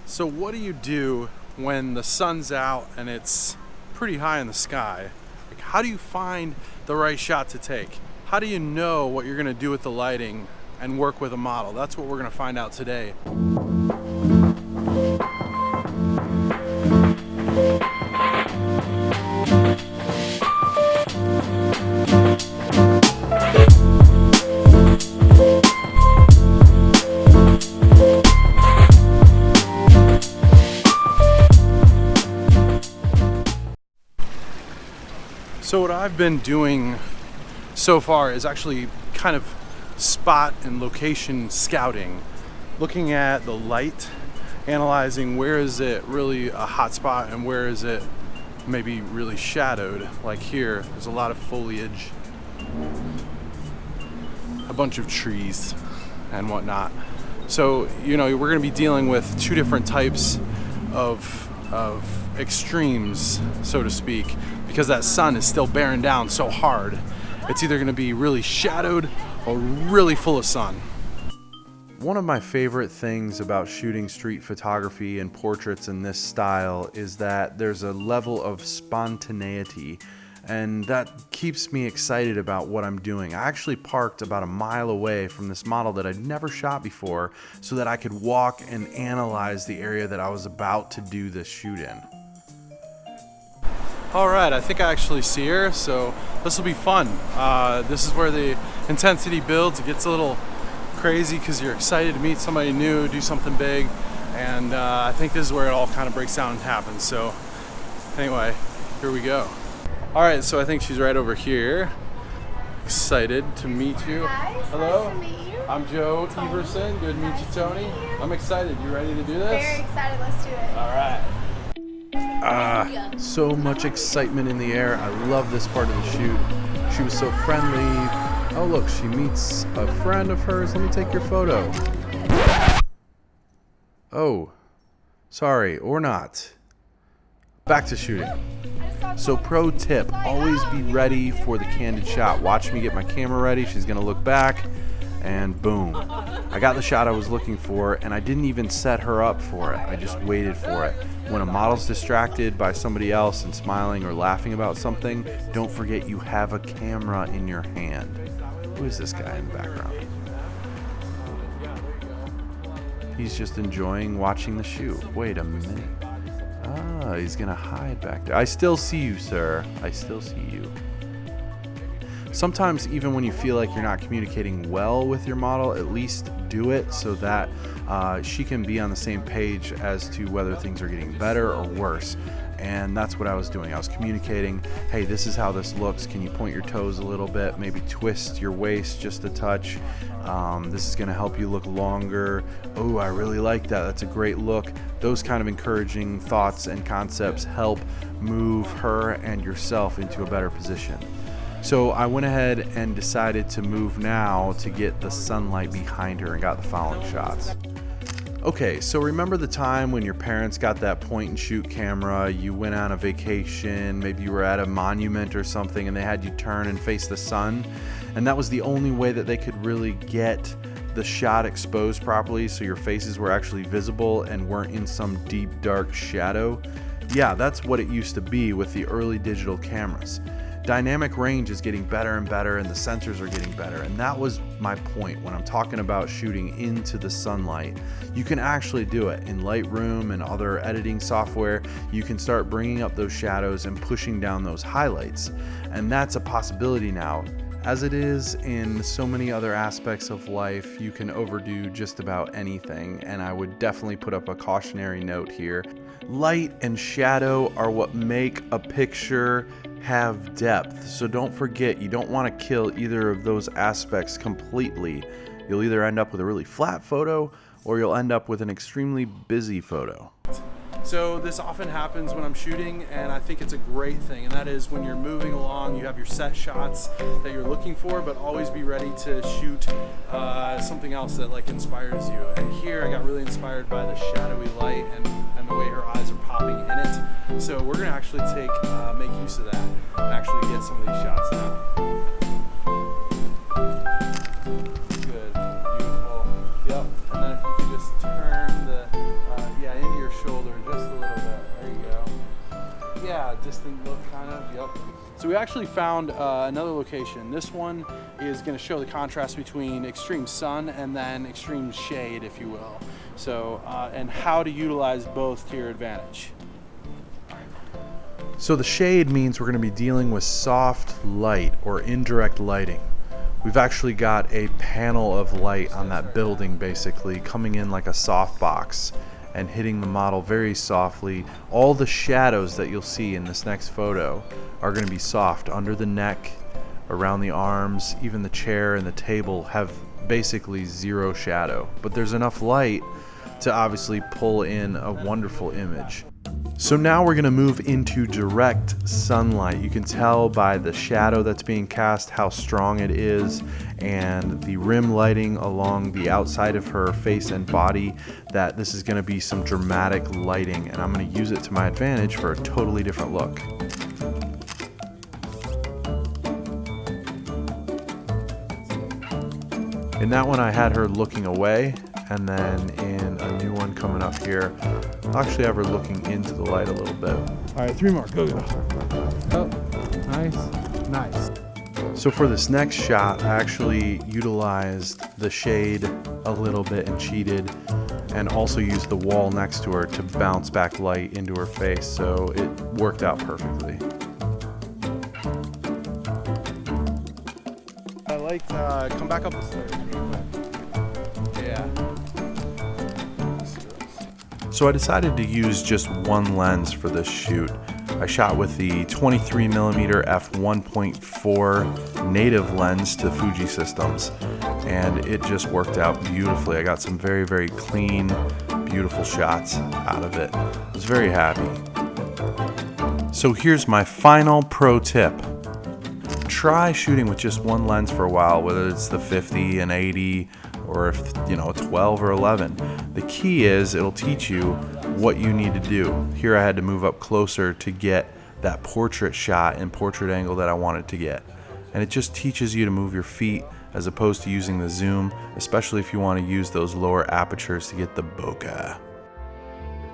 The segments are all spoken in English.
So what do you do when the sun's out and it's pretty high in the sky? Like, how do you find the right shot to take? How do you know what you're gonna do with the lighting and work with a model? That's what we're gonna find out today. So what I've been doing so far is actually kind of spot and location scouting, looking at the light, analyzing where is it really a hot spot and where is it maybe really shadowed. Like here, there's a lot of foliage, a bunch of trees and whatnot. So, you know, we're gonna be dealing with two different types of extremes, so to speak, because that sun is still bearing down so hard. It's either gonna be really shadowed or really full of sun. One of my favorite things about shooting street photography and portraits in this style is that there's a level of spontaneity, and that keeps me excited about what I'm doing. I actually parked about a mile away from this model that I'd never shot before so that I could walk and analyze the area that I was about to do this shoot in. All right, I think I actually see her, so this will be fun. This is where the intensity builds. It gets a little crazy because you're excited to meet somebody new, do something big, and I think this is where it all kind of breaks down and happens. So anyway, here we go. All right, so I think she's right over here. Excited to meet you. Hi, hello. Nice to meet you. I'm Joe Everson. Good to meet you, Tony. I'm excited. You ready to do this? Very excited. Let's do it. All right. So much excitement in the air. I love this part of the shoot. She was so friendly. Oh look, she meets a friend of hers. Let me take your photo. Oh, sorry, or not. Back to shooting. So pro tip, always be ready for the candid shot. Watch me get my camera ready. She's gonna look back and boom. I got the shot I was looking for, and I didn't even set her up for it. I just waited for it. When a model's distracted by somebody else and smiling or laughing about something, don't forget you have a camera in your hand. Who is this guy in the background? He's just enjoying watching the shoot. Wait a minute. Ah, he's gonna hide back there. I still see you, sir. I still see you. Sometimes even when you feel like you're not communicating well with your model, at least do it so that she can be on the same page as to whether things are getting better or worse. And that's what I was doing. I was communicating, hey, this is how this looks. Can you point your toes a little bit? Maybe twist your waist just a touch. This is gonna help you look longer. Oh, I really like that. That's a great look. Those kind of encouraging thoughts and concepts help move her and yourself into a better position. So I went ahead and decided to move now to get the sunlight behind her and got the following shots. Okay, so remember the time when your parents got that point and shoot camera, you went on a vacation, maybe you were at a monument or something and they had you turn and face the sun, and that was the only way that they could really get the shot exposed properly so your faces were actually visible and weren't in some deep dark shadow? Yeah, that's what it used to be with the early digital cameras. Dynamic range is getting better and better, and the sensors are getting better, and that was my point when I'm talking about shooting into the sunlight. You can actually do it in Lightroom and other editing software. You can start bringing up those shadows and pushing down those highlights, and that's a possibility now. As it is in so many other aspects of life, you can overdo just about anything, and I would definitely put up a cautionary note here. Light and shadow are what make a picture have depth, so don't forget, you don't want to kill either of those aspects completely. You'll either end up with a really flat photo or you'll end up with an extremely busy photo. So this often happens when I'm shooting, and I think it's a great thing, and that is when you're moving along, you have your set shots that you're looking for, but always be ready to shoot something else that like inspires you. And here I got really inspired by the shadowy light and the way her eyes are popping in it. So we're gonna actually make use of that and actually get some of these shots now. Good, beautiful. Yep, and then if you could just turn the into your distant look, kind of. Yep. So we actually found another location. This one is going to show the contrast between extreme sun and then extreme shade, if you will. So, and how to utilize both to your advantage. So the shade means we're going to be dealing with soft light or indirect lighting. We've actually got a panel of light on that building basically coming in like a softbox and hitting the model very softly. All the shadows that you'll see in this next photo are going to be soft. Under the neck, around the arms, even the chair and the table have basically zero shadow. But there's enough light to obviously pull in a wonderful image. So now we're going to move into direct sunlight. You can tell by the shadow that's being cast how strong it is, and the rim lighting along the outside of her face and body, that this is going to be some dramatic lighting, and I'm going to use it to my advantage for a totally different look. In that one I had her looking away, and then in a new one coming up here, I'll actually have her looking into the light a little bit. All right, 3 more. Go, go. Oh, nice, nice. So for this next shot, I actually utilized the shade a little bit and cheated, and also used the wall next to her to bounce back light into her face, so it worked out perfectly. I like come back up the stairs. Yeah. So I decided to use just one lens for this shoot. I shot with the 23mm f1.4 native lens to Fuji Systems, and it just worked out beautifully. I got some very, very clean, beautiful shots out of it. I was very happy. So here's my final pro tip. Try shooting with just one lens for a while, whether it's the 50 and 80 or if, you know, 12 or 11. The key is it'll teach you what you need to do. Here I had to move up closer to get that portrait shot and portrait angle that I wanted to get. And it just teaches you to move your feet as opposed to using the zoom, especially if you want to use those lower apertures to get the bokeh.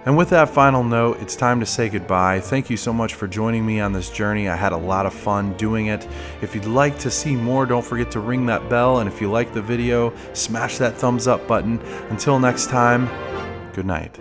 And with that final note, it's time to say goodbye. Thank you so much for joining me on this journey. I had a lot of fun doing it. If you'd like to see more, don't forget to ring that bell. And if you like the video, smash that thumbs up button. Until next time, good night.